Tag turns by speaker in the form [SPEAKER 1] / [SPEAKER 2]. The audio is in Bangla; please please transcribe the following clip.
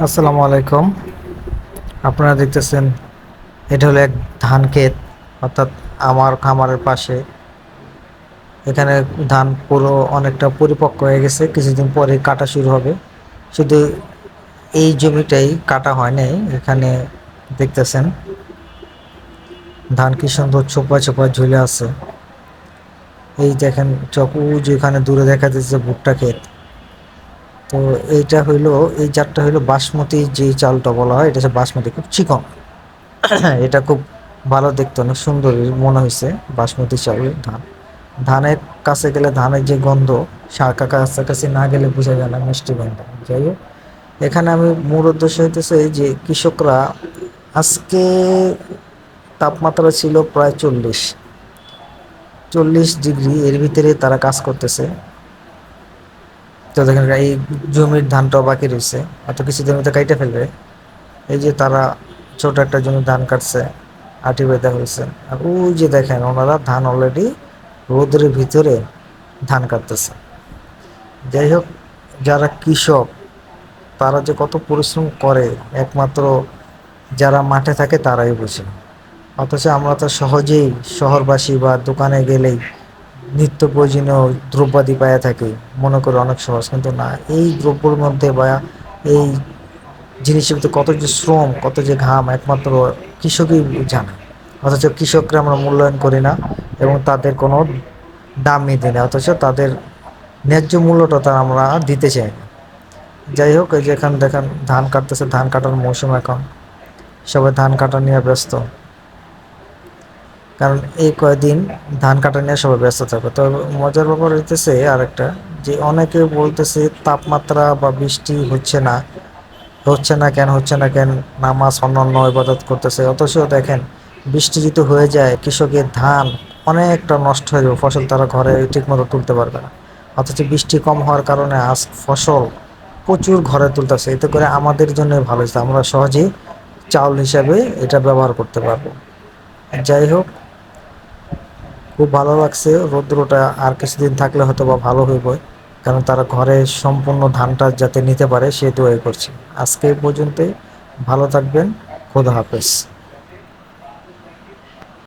[SPEAKER 1] আসসালামু আলাইকুম। আপনারা দেখতেছেন এটা হলো এক ধান ক্ষেত, অর্থাৎ আমার খামারের পাশে। এখানে ধান পুরো অনেকটা পরিপক্ক হয়ে গেছে, কিছুদিন পরে কাটা শুরু হবে। শুধু এই জমিটাই কাটা হয় নাই। এখানে দেখতেছেন ধান কি সুন্দর ছোপা ছোপা ঝুলে আছে। এই দেখেন চকু যেখানে দূরে দেখা যাচ্ছে ভুট্টা ক্ষেত। তো এইটা হইলো, এই জাতটা হইলো বাসমতি, যে চালটা বলা হয় এটা হচ্ছে বাসমতি, খুব চিকন। এটা খুব ভালো দেখতে, অনেক সুন্দর মনে হয়েছে। বাসমতি চাউলের ধান, ধানের কাছে গেলে ধানের যে গন্ধ, শাখা কাছাকাছি না গেলে বোঝা যায় না মিষ্টি গন্ধ। যাই হোক, এখানে আমি মূল উদ্দেশ্য হইতেছে যে কৃষকরা আজকে তাপমাত্রা ছিল প্রায় 40 ডিগ্রি, এর ভিতরে তারা কাজ করতেছে। তো দেখেন এই জমির ধানটাও বাকি রয়েছে, অত কিছু জমিতে কাইটে ফেলবে। এই যে তারা ছোট একটা জমি ধান কাটছে, আটি বেঁধা হয়েছে। আর ওই যে দেখেন ওনারা ধান অলরেডি রোদের ভিতরে ধান কাটতেছে। যাই হোক, যারা কৃষক তারা যে কত পরিশ্রম করে একমাত্র যারা মাঠে থাকে তারাই বুঝে। অথচ আমরা তো সহজেই শহরবাসী বা দোকানে গেলেই নিত্য প্রয়োজনীয় দ্রব্যাদি পাইয়া থাকি, মনে করি অনেক সহজ, কিন্তু না। এই দ্রব্যের মধ্যে বা এই জিনিসের ভিতরে কত যে শ্রম, কত যে ঘাম, একমাত্র কৃষকই জানে। অথচ কৃষকরা আমরা মূল্যায়ন করি না এবং তাদের কোনো দামই দিই না, অথচ তাদের ন্যায্য মূল্যটা তার আমরা দিতে চাই না। যাই হোক, এই যে এখন দেখেন ধান কাটতেছে, ধান কাটার মৌসুম এখন, সবাই ধান কাটা নিয়ে ব্যস্ত। কারণ এই কয়দিন ধান কাটা নিয়ে সবাই ব্যস্ত থাকবে। তো মজার ব্যাপার হইতেছে আরেকটা, যে অনেকে বলতেছে তাপমাত্রা বা বৃষ্টি হচ্ছে না কেন, নামাজ অন্যান্য ইবাদত করতেছে। অথচ দেখেন বৃষ্টি যদি হয়ে যায়, কৃষকের ধান অনেকটা নষ্ট হয়ে যাবে, ফসল তারা ঘরে ঠিকমতো তুলতে পারবে না। অথচ বৃষ্টি কম হওয়ার কারণে আজ ফসল প্রচুর ঘরে তুলতেছে। এতে করে আমাদের জন্য ভালো হয়েছে, আমরা সহজেই চাউল হিসাবে এটা ব্যবহার করতে পারবো। যাই হোক, খুব ভালো লাগছে। রৌদ্রটা আর কিছুদিন থাকলে হয়তো বা ভালো হইব, কারণ তারা ঘরে সম্পূর্ণ ধানটা যাতে নিতে পারে সে দোয়াই করছি। আজকে এই পর্যন্তই, ভালো থাকবেন, খোদা হাফেজ।